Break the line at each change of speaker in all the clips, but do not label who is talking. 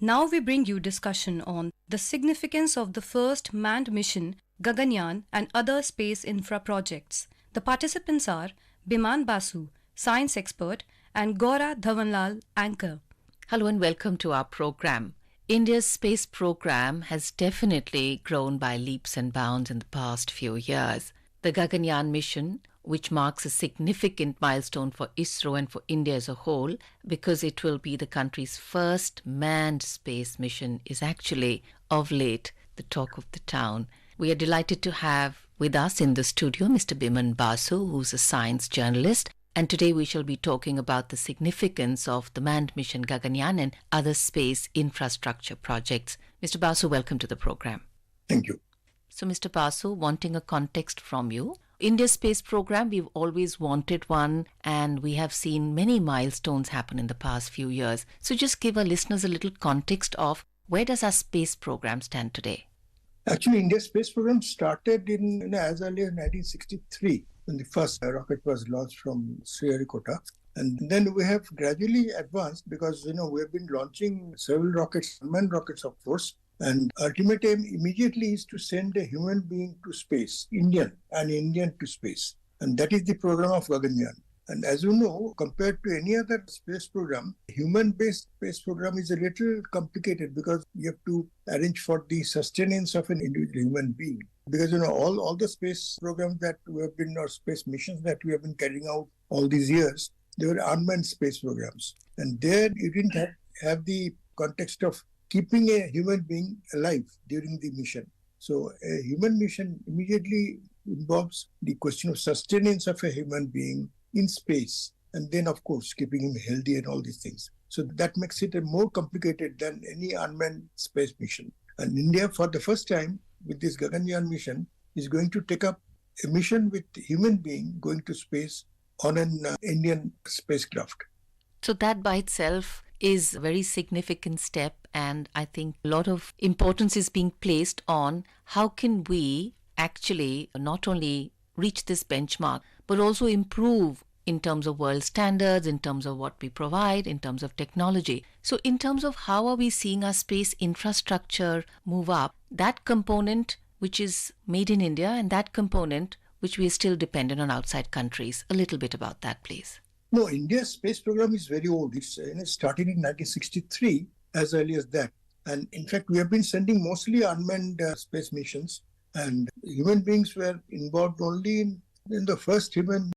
Now we bring you discussion on the significance of the first manned mission, Gaganyaan, and other space infra projects. The participants are Biman Basu, science expert, and Gaura Dhawanlal, anchor.
Hello and welcome to our program. India's space program has definitely grown by leaps and bounds in the past few years. The Gaganyaan mission, which marks a significant milestone for ISRO and for India as a whole, because it will be the country's first manned space mission, is actually, of late, the talk of the town. We are delighted to have with us in the studio Mr. Biman Basu, who's a science journalist, and today we shall be talking about the significance of the manned mission Gaganyaan and other space infrastructure projects. Mr. Basu, welcome to the program.
Thank you.
So, Mr. Basu, wanting a context from you, India's space program, we've always wanted one, and we have seen many milestones happen in the past few years. So just give our listeners a little context of where does our space program stand today?
Actually, India's space program started as early as 1963 when the first rocket was launched from Sriharikota. And then we have gradually advanced because, we have been launching several rockets, unmanned rockets, of course. And ultimate aim immediately is to send a human being to space, Indian to space. And that is the program of Gaganyaan. And as you know, compared to any other space program, human-based space program is a little complicated because you have to arrange for the sustenance of an individual human being. Because, all the space programs that we have been, or space missions that we have been carrying out all these years, they were unmanned space programs. And there you didn't have the context of keeping a human being alive during the mission. So a human mission immediately involves the question of sustenance of a human being in space, and then of course keeping him healthy and all these things. So that makes it a more complicated than any unmanned space mission. And India, for the first time with this Gaganyaan mission, is going to take up a mission with human being going to space on an Indian spacecraft.
So that by itself is a very significant step, and I think a lot of importance is being placed on how can we actually not only reach this benchmark but also improve in terms of world standards, in terms of what we provide, in terms of technology. So in terms of how are we seeing our space infrastructure move up, that component which is made in India and that component which we are still dependent on outside countries, a little bit about that, please.
No, India's space program is very old. It started in 1963, as early as that. And in fact, we have been sending mostly unmanned space missions, and human beings were involved only in the first human,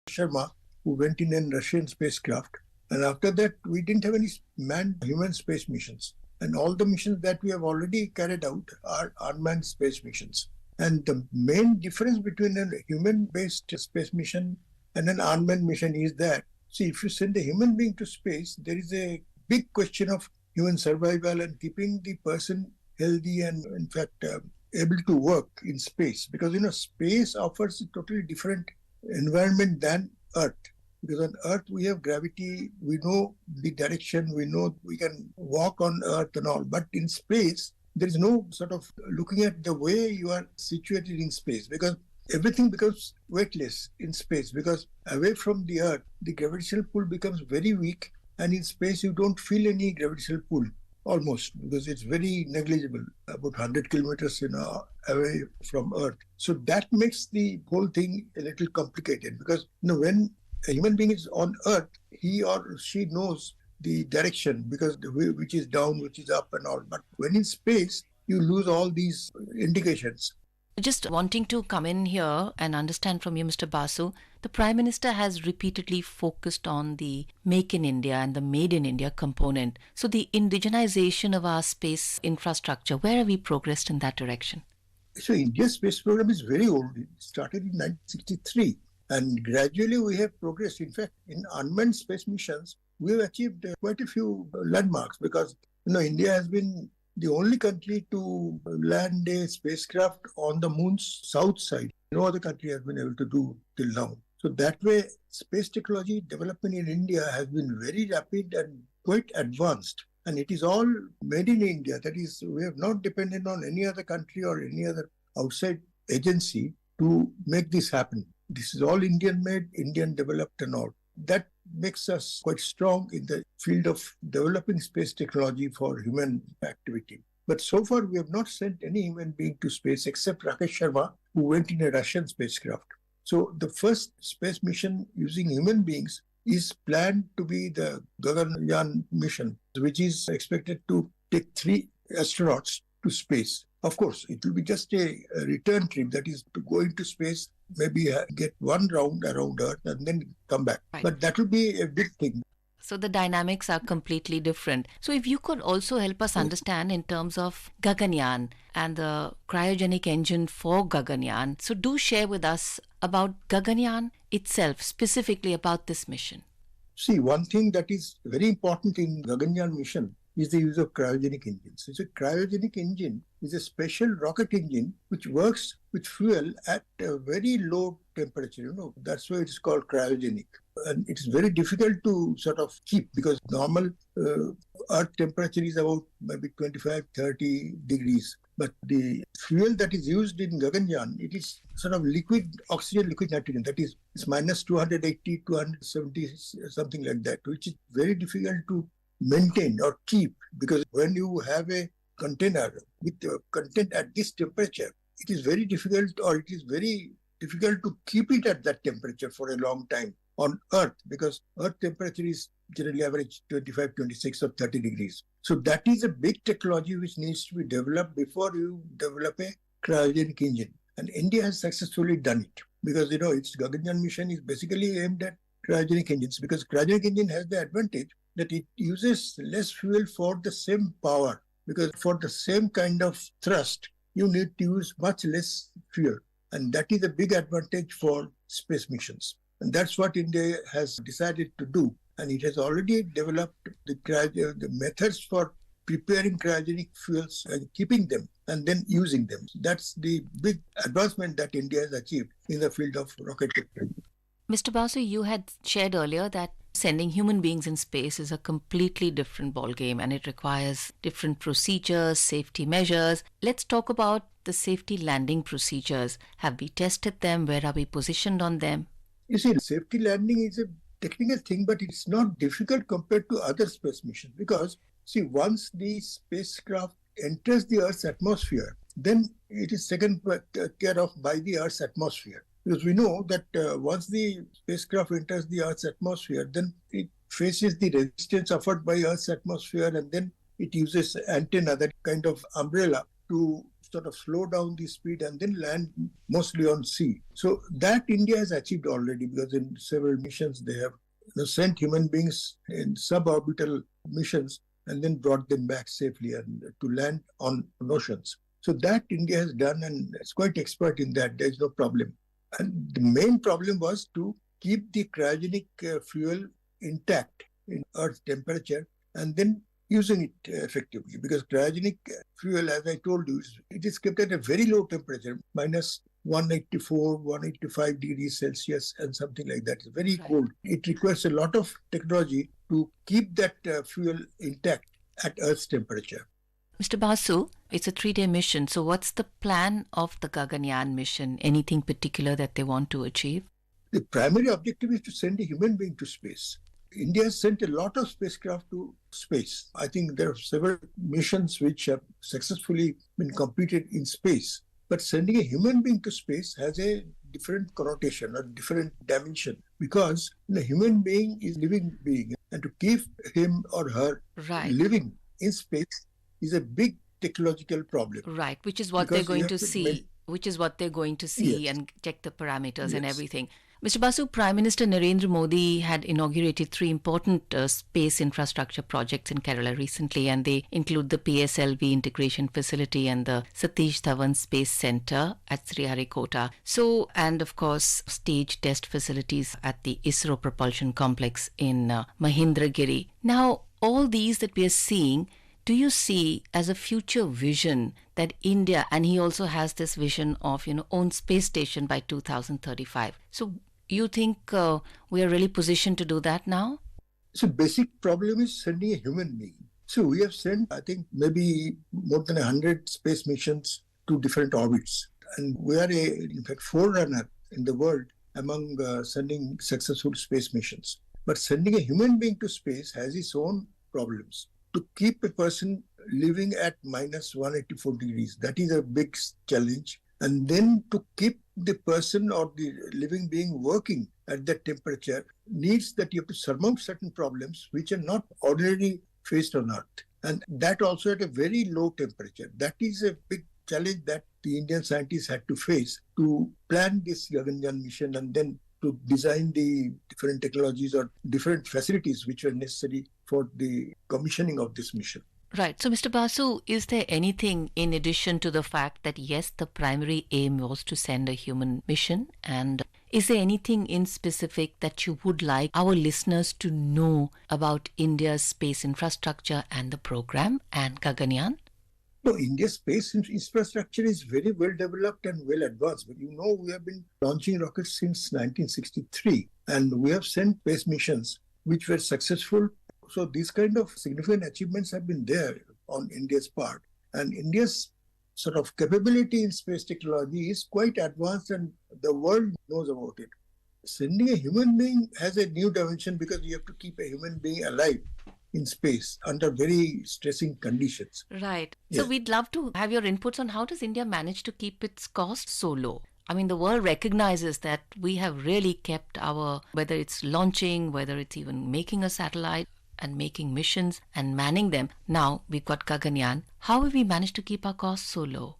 Sharma, who went in a Russian spacecraft. And after that, we didn't have any manned human space missions. And all the missions that we have already carried out are unmanned space missions. And the main difference between a human-based space mission and an unmanned mission is that, see, if you send a human being to space, there is a big question of human survival and keeping the person healthy and, in fact, able to work in space. Because, space offers a totally different environment than Earth. Because on Earth, we have gravity, we know the direction, we know we can walk on Earth and all. But in space, there is no sort of looking at the way you are situated in space, because everything becomes weightless in space, because away from the Earth, the gravitational pull becomes very weak, and in space you don't feel any gravitational pull, almost, because it's very negligible, about 100 kilometers away from Earth. So that makes the whole thing a little complicated, because when a human being is on Earth, he or she knows the direction, because the way which is down, which is up and all. But when in space, you lose all these indications.
Just wanting to come in here and understand from you, Mr. Basu, the Prime Minister has repeatedly focused on the Make in India and the Made in India component. So the indigenization of our space infrastructure, where have we progressed in that direction?
So India's space program is very old. It started in 1963. And gradually we have progressed. In fact, in unmanned space missions, we have achieved quite a few landmarks because, India has been the only country to land a spacecraft on the moon's south side. No other country has been able to do till now. So that way, space technology development in India has been very rapid and quite advanced. And it is all made in India. That is, we have not depended on any other country or any other outside agency to make this happen. This is all Indian made, Indian developed and all. That makes us quite strong in the field of developing space technology for human activity. But so far, we have not sent any human being to space except Rakesh Sharma, who went in a Russian spacecraft. So the first space mission using human beings is planned to be the Gaganyaan mission, which is expected to take 3 astronauts to space. Of course, it will be just a return trip, that is to go into space, maybe get one round around Earth and then come back.
Right.
But that will be a big thing.
So the dynamics are completely different. So if you could also help us understand in terms of Gaganyaan and the cryogenic engine for Gaganyaan. So do share with us about Gaganyaan itself, specifically about this mission.
See, one thing that is very important in Gaganyaan mission is the use of cryogenic engines. So a cryogenic engine is a special rocket engine which works with fuel at a very low temperature. That's why it's called cryogenic. And it's very difficult to sort of keep, because normal Earth temperature is about maybe 25-30 degrees. But the fuel that is used in Gaganyaan, it is sort of liquid oxygen, liquid nitrogen. That is, it's minus 280, 270, something like that, which is very difficult to maintain or keep, because when you have a container with content at this temperature, it is very difficult to keep it at that temperature for a long time on Earth, because Earth temperature is generally average 25, 26 or 30 degrees. So that is a big technology which needs to be developed before you develop a cryogenic engine. And India has successfully done it, because its Gaganyaan mission is basically aimed at cryogenic engines, because cryogenic engine has the advantage that it uses less fuel for the same power, because for the same kind of thrust, you need to use much less fuel. And that is a big advantage for space missions. And that's what India has decided to do. And it has already developed the methods for preparing cryogenic fuels and keeping them and then using them. That's the big advancement that India has achieved in the field of rocket technology.
Mr. Basu, you had shared earlier that sending human beings in space is a completely different ballgame and it requires different procedures, safety measures. Let's talk about the safety landing procedures. Have we tested them? Where are we positioned on them?
You see, safety landing is a technical thing, but it's not difficult compared to other space missions, because, see, once the spacecraft enters the Earth's atmosphere, then it is taken care of by the Earth's atmosphere. Because we know that once the spacecraft enters the Earth's atmosphere, then it faces the resistance offered by Earth's atmosphere, and then it uses antenna, that kind of umbrella, to sort of slow down the speed and then land mostly on sea. So that India has achieved already, because in several missions they have sent human beings in suborbital missions and then brought them back safely and to land on oceans. So that India has done, and it's quite expert in that. There's no problem. And the main problem was to keep the cryogenic fuel intact in Earth temperature and then using it effectively, because cryogenic fuel, as I told you, it is kept at a very low temperature, minus 184, 185 degrees Celsius and something like that. It's very cold. It requires a lot of technology to keep that fuel intact at Earth's temperature.
Mr. Basu, it's a 3-day mission. So what's the plan of the Gaganyaan mission? Anything particular that they want to achieve?
The primary objective is to send a human being to space. India has sent a lot of spacecraft to space. I think there are several missions which have successfully been completed in space. But sending a human being to space has a different connotation or different dimension, because the human being is a living being, and to keep him or her living in space is a big technological problem.
Right, which is what they're going to see. And check the parameters and everything. Mr. Basu, Prime Minister Narendra Modi had inaugurated 3 important space infrastructure projects in Kerala recently, and they include the PSLV integration facility and the Satish Dhawan Space Centre at Sriharikota. So, and of course, stage test facilities at the ISRO Propulsion Complex in Mahendragiri. Now, all these that we are seeing, do you see as a future vision that India, and he also has this vision of, own space station by 2035. So you think we are really positioned to do that now?
So basic problem is sending a human being. So we have sent, I think, maybe more than 100 space missions to different orbits. And we are in fact, forerunner in the world among sending successful space missions. But sending a human being to space has its own problems. To keep a person living at minus 184 degrees, that is a big challenge. And then to keep the person or the living being working at that temperature needs that you have to surmount certain problems which are not ordinarily faced on Earth. And that also at a very low temperature. That is a big challenge that the Indian scientists had to face to plan this Gaganyaan mission and then to design the different technologies or different facilities which were necessary for the commissioning of this mission.
Right. So, Mr. Basu, is there anything in addition to the fact that, yes, the primary aim was to send a human mission? And is there anything in specific that you would like our listeners to know about India's space infrastructure and the program and Gaganyaan?
No, India's space infrastructure is very well developed and well advanced. But we have been launching rockets since 1963, and we have sent space missions which were successful. So these kind of significant achievements have been there on India's part. And India's sort of capability in space technology is quite advanced and the world knows about it. Sending a human being has a new dimension because you have to keep a human being alive in space under very stressing conditions.
Right.
Yes.
So we'd love to have your inputs on how does India manage to keep its costs so low? I mean, the world recognizes that we have really kept our, whether it's launching, whether it's even making a satellite and making missions and manning them. Now we've got Gaganyaan. How have we managed to keep our costs so low?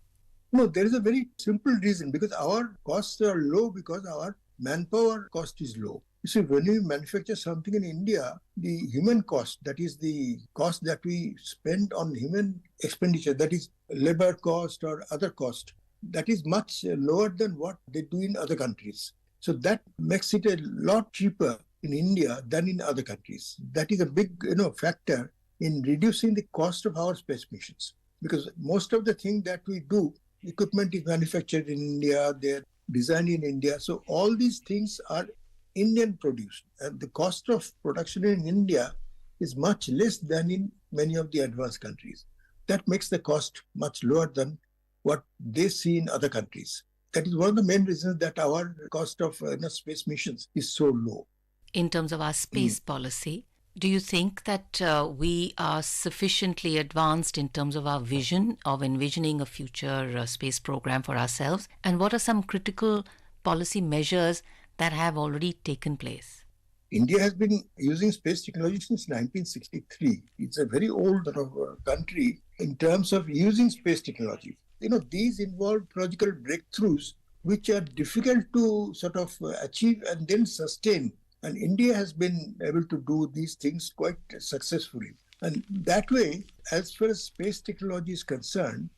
No, there is a very simple reason because our costs are low because our manpower cost is low. You see, when we manufacture something in India, the human cost, that is the cost that we spend on human expenditure, that is labor cost or other cost, that is much lower than what they do in other countries. So that makes it a lot cheaper in India than in other countries. That is a big factor in reducing the cost of our space missions. Because most of the things that we do, equipment is manufactured in India, they're designed in India. So all these things are Indian produced. And the cost of production in India is much less than in many of the advanced countries. That makes the cost much lower than what they see in other countries. That is one of the main reasons that our cost of space missions is so low.
In terms of our space policy, do you think that we are sufficiently advanced in terms of our vision of envisioning a future space program for ourselves? And what are some critical policy measures that have already taken place?
India has been using space technology since 1963. It's a very old country in terms of using space technology. These involve technological breakthroughs which are difficult to sort of achieve and then sustain. And India has been able to do these things quite successfully. And that way, as far as space technology is concerned,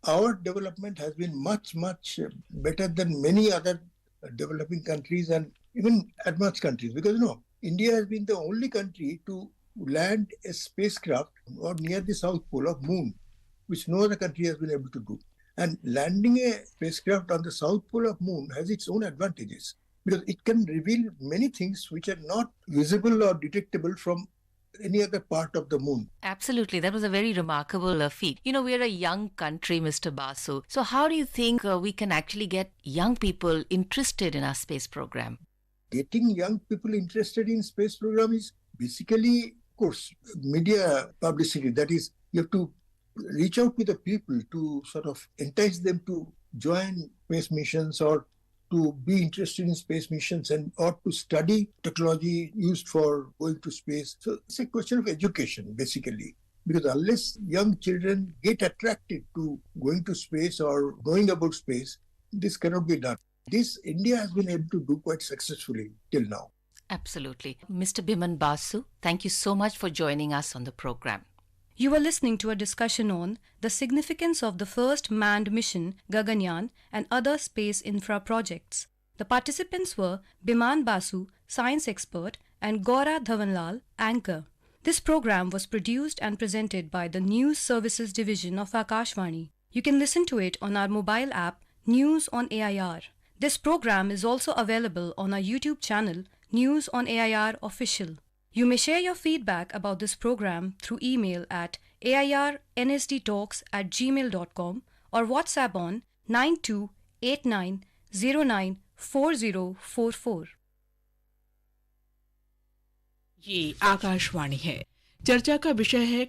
our development has been much, much better than many other developing countries and even advanced countries. Because, India has been the only country to land a spacecraft near the South Pole of Moon, which no other country has been able to do. And landing a spacecraft on the South Pole of Moon has its own advantages, because it can reveal many things which are not visible or detectable from any other part of the moon.
Absolutely. That was a very remarkable feat. We're a young country, Mr. Basu. So how do you think we can actually get young people interested in our space program?
Getting young people interested in space program is basically, of course, media publicity. That is, you have to reach out to the people to sort of entice them to join space missions or to be interested in space missions or to study technology used for going to space. So it's a question of education, basically. Because unless young children get attracted to going to space or knowing about space, this cannot be done. This India has been able to do quite successfully till now.
Absolutely. Mr. Biman Basu, thank you so much for joining us on the program.
You were listening to a discussion on the significance of the first manned mission, Gaganyaan, and other space infra projects. The participants were Biman Basu, science expert, and Gaura Dhawanlal, anchor. This program was produced and presented by the News Services Division of Akashvani. You can listen to it on our mobile app, News on AIR. This program is also available on our YouTube channel, News on AIR Official. You may share your feedback about this program through email at airnsdtalks@gmail.com or WhatsApp on 9289094044.
ये आकाशवाणी है। चर्चा का विषय है